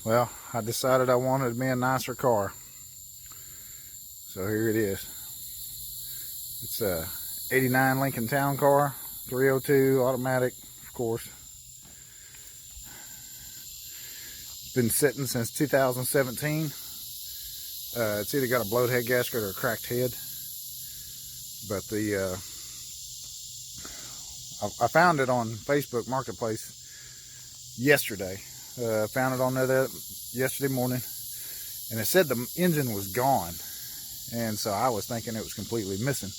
Well, I decided I wanted me a nicer car. So here it is. It's a 89 Lincoln Town Car, 302 automatic, of course. It's been sitting since 2017. It's either got a blowed head gasket or a cracked head. But I found it on Facebook Marketplace yesterday. Found it on there yesterday morning, and it said the engine was gone, and so I was thinking it was completely missing.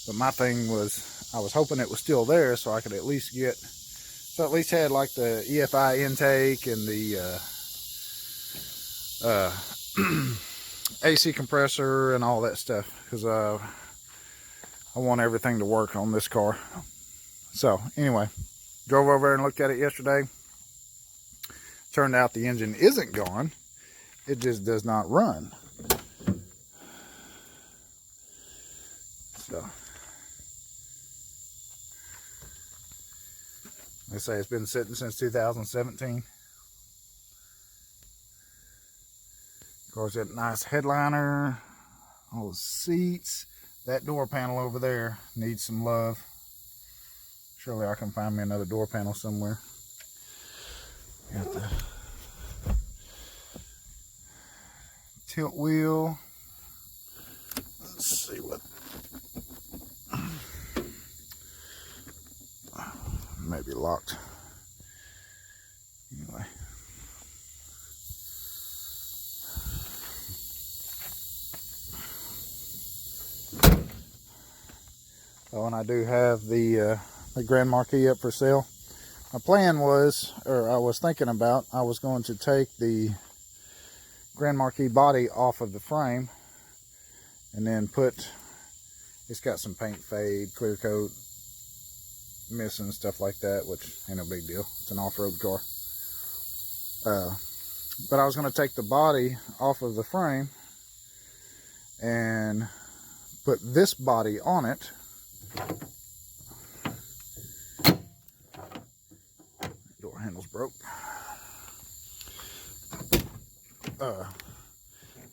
But my thing was, I was hoping it was still there so I could at least get, so at least had like the EFI intake and the AC compressor and all that stuff, because I want everything to work on this car. So anyway, drove over there and looked at it yesterday. Turned out the engine isn't gone, it just does not run. So they say it's been sitting since 2017. Of course, that nice headliner, all the seats. That door panel over there needs some love. Surely I can find me another door panel somewhere. Got the tilt wheel. Let's see what. Maybe locked. Anyway. Oh, and I do have the Grand Marquis up for sale. My plan was, or I was thinking about, I was going to take the Grand Marquis body off of the frame and then put, it's got some paint fade, clear coat missing, stuff like that, which ain't no big deal. It's an off-road car. But I was going to take the body off of the frame and put this body on it. Door handle's broke.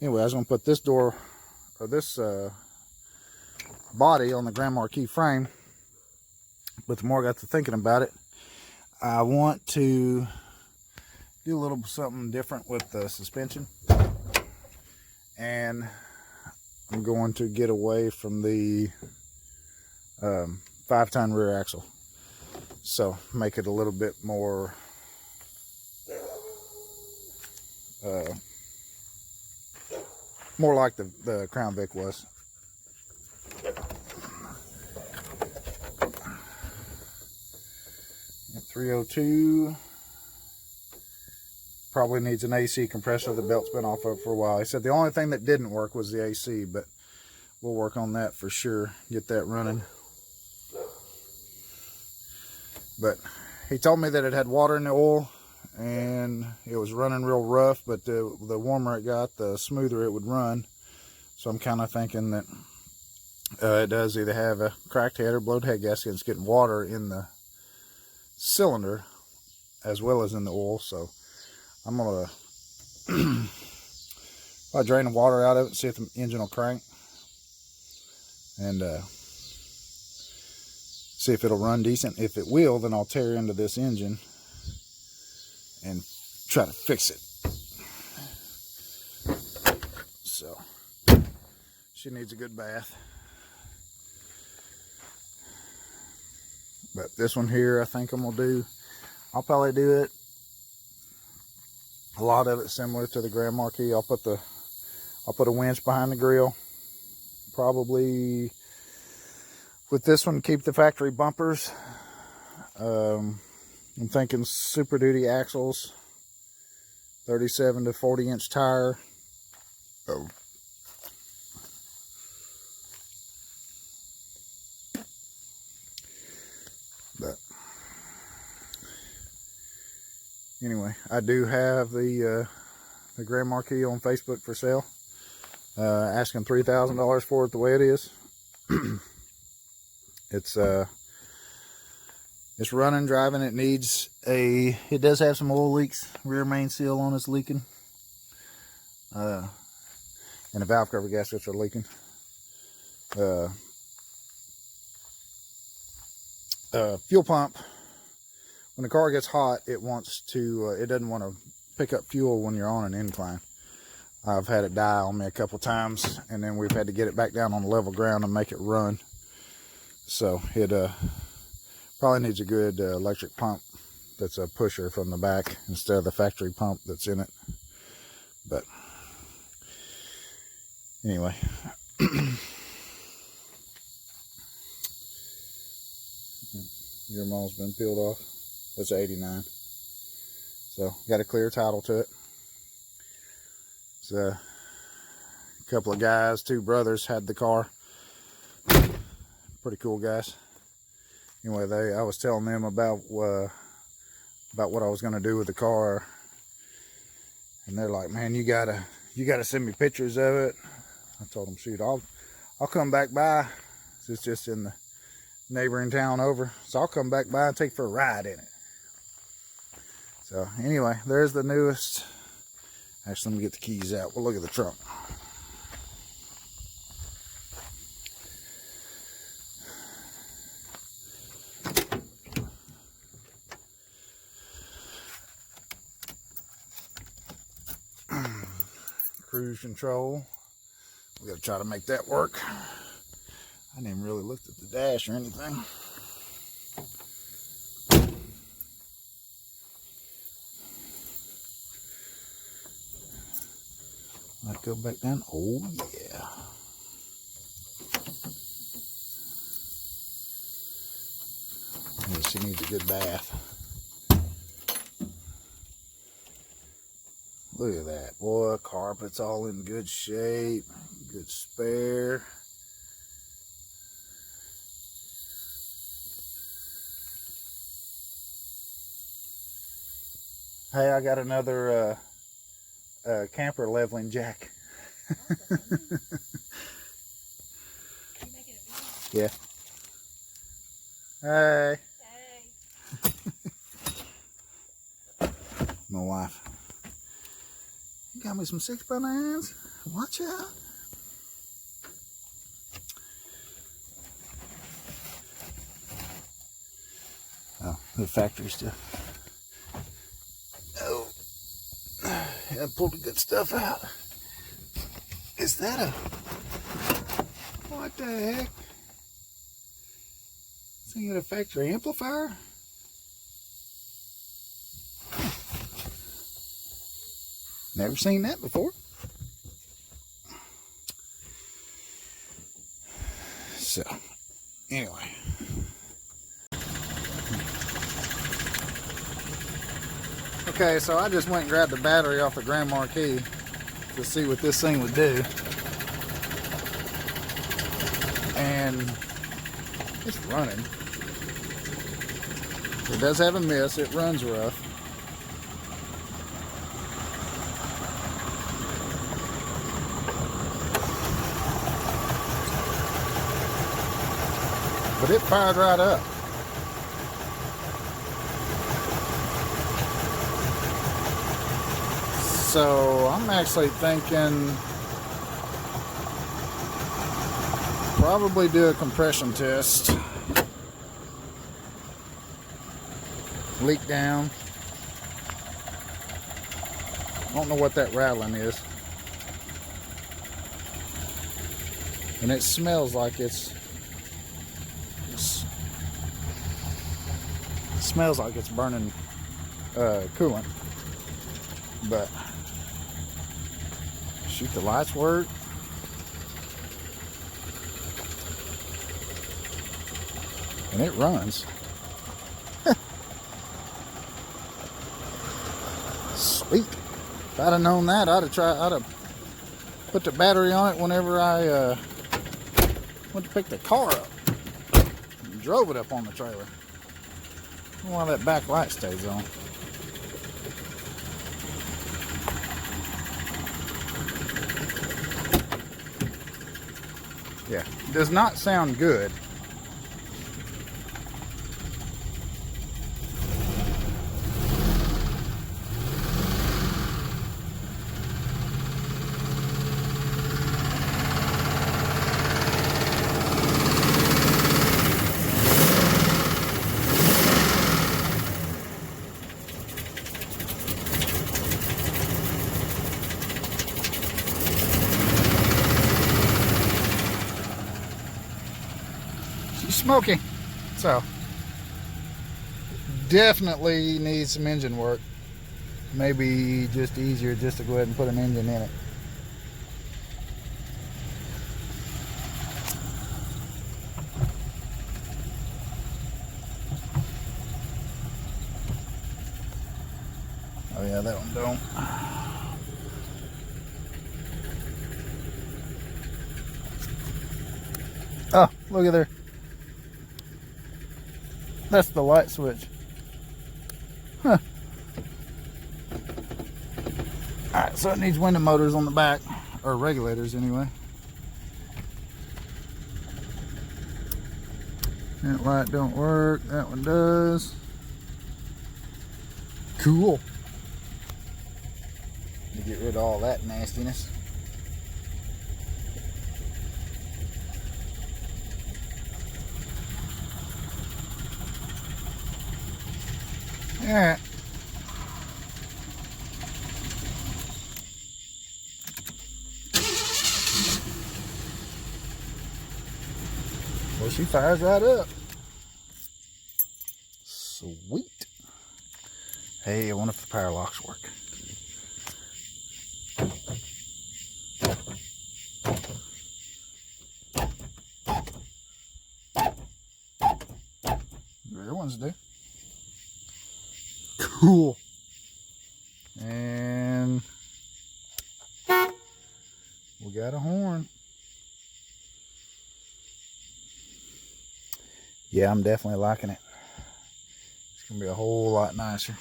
Anyway, I was going to put this door, or this body on the Grand Marquis frame. But the more I got to thinking about it, I want to do a little something different with the suspension. And I'm going to get away from the 5-ton rear axle. So make it a little bit more more like the Crown Vic was. 302 probably needs an AC compressor. The belt's been off of it for a while. He said the only thing that didn't work was the AC, but we'll work on that for sure, get that running. But he told me that it had water in the oil and it was running real rough, but the warmer it got, the smoother it would run. So I'm kind of thinking that it does either have a cracked head or blowed head gasket. It's getting water in the cylinder as well as in the oil. So I'm gonna I'll drain the water out of it, see if the engine will crank, and see if it'll run decent. If it will, then I'll tear into this engine and try to fix it. So she needs a good bath. But this one here, I think I'm gonna do, I'll probably do it, a lot of it similar to the Grand Marquis. I'll put a winch behind the grill. Probably with this one, keep the factory bumpers. I'm thinking Super Duty axles, 37 to 40 inch tire. Oh. But anyway, I do have the Grand Marquis on Facebook for sale. Asking $3,000 for it the way it is. It's It's running, driving. It needs it does have some oil leaks. Rear main seal on it's leaking. And the valve cover gaskets are leaking. Fuel pump, when the car gets hot, it doesn't want to pick up fuel when you're on an incline. I've had it die on me a couple times, and then we've had to get it back down on level ground and make it run. So it probably needs a good electric pump that's a pusher from the back instead of the factory pump that's in it. But anyway. Your mall's been peeled off. That's 89. So got a clear title to it. It's a couple of guys, 2 brothers had the car. Pretty cool guys. Anyway, I was telling them about what I was going to do with the car, and they're like, "Man, you gotta send me pictures of it." I told them, "Shoot, I'll come back by. It's just in the neighboring town over, so I'll come back by and take for a ride in it." So anyway, there's the newest. Actually, let me get the keys out. We'll look at the trunk. Cruise control. We gotta try to make that work. I didn't even really look at the dash or anything. Might go back down. Oh yeah. Yeah, she needs a good bath. Look at that. Boy, carpet's all in good shape. Good spare. Hey, I got another camper leveling jack. Yeah. Hey. Hey. My wife. You got me some 6x9s? Watch out. Oh, the factory stuff. Oh. I pulled the good stuff out. Is that a... What the heck? This thing got a factory amplifier? Never seen that before. So, anyway. Okay, so I just went and grabbed the battery off the Grand Marquis to see what this thing would do. And it's running. It does have a miss. It runs rough. But it fired right up. So I'm actually thinking probably do a compression test. Leak down. I don't know what that rattling is. And it smells like it smells like it's burning coolant. But shoot, the lights work. And it runs. Sweet. If I'd have known that, I'd have put the battery on it whenever I went to pick the car up. And drove it up on the trailer. I don't know why that back light stays on. Yeah, does not sound good. smoky. So definitely needs some engine work. Maybe just easier just to go ahead and put an engine in it. Oh yeah, that one don't. Oh, look at there. That's the light switch. Huh. Alright, so it needs window motors on the back, or regulators anyway. That light don't work, that one does. Cool. To get rid of all that nastiness. Alright. Well, she fires right up. Sweet. Hey, I wonder if the power locks work. The other ones do. Cool. And we got a horn. Yeah, I'm definitely liking it. It's gonna be a whole lot nicer.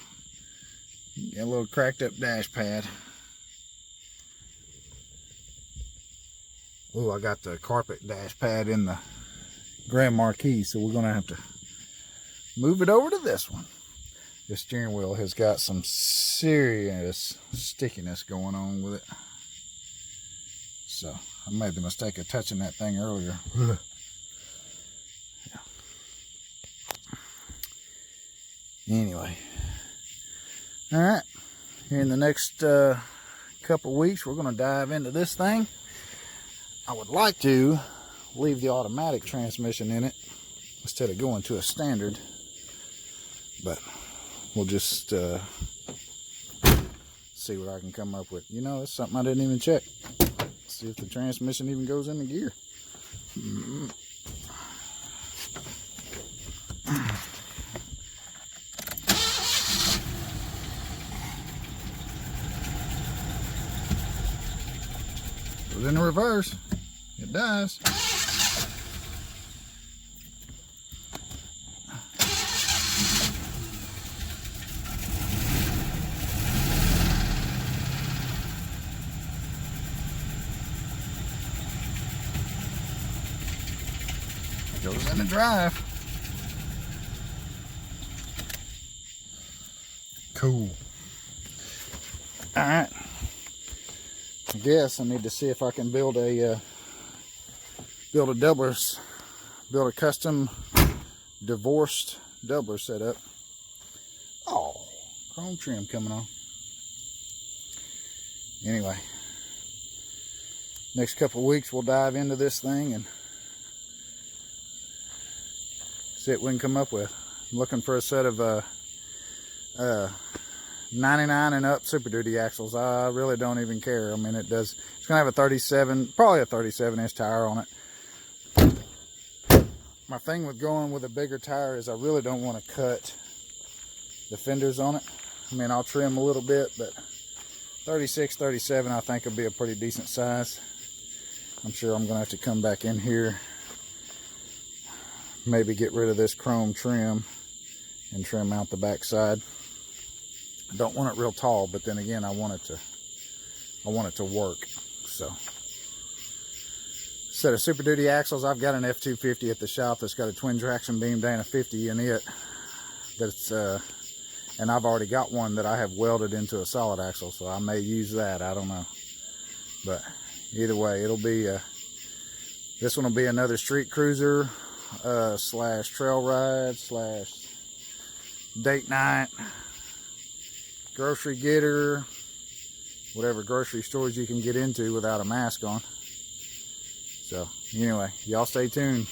Got a little cracked up dash pad. Oh, I got the carpet dash pad in the Grand Marquis, so we're gonna have to move it over to this one. The steering wheel has got some serious stickiness going on with it. So I made the mistake of touching that thing earlier. Yeah. Anyway, all right, here in the next couple weeks we're going to dive into this thing. I would like to leave the automatic transmission in it instead of going to a standard, but we'll just see what I can come up with. You know, it's something I didn't even check. See if the transmission even goes into gear. Goes in the reverse. It does. Goes in the drive. Cool. All right. I guess I need to see if I can build a custom divorced doubler setup. Oh, chrome trim coming on. Anyway, next couple of weeks we'll dive into this thing and see what we can come up with. I'm looking for a set of 99 and up Super Duty axles. I really don't even care. I mean, it's going to have a 37, probably a 37-inch tire on it. My thing with going with a bigger tire is I really don't want to cut the fenders on it. I mean, I'll trim a little bit, but 36, 37 I think will be a pretty decent size. I'm sure I'm going to have to come back in here, maybe get rid of this chrome trim and trim out the back side. I don't want it real tall, but then again, I want it to work. So, set of Super Duty axles. I've got an F250 at the shop that's got a twin traction beam Dana 50 in it. That's and I've already got one that I have welded into a solid axle, so I may use that. I don't know, but either way, it'll be this one will be another street cruiser slash trail ride slash date night, grocery getter, whatever grocery stores you can get into without a mask on. So anyway, y'all stay tuned.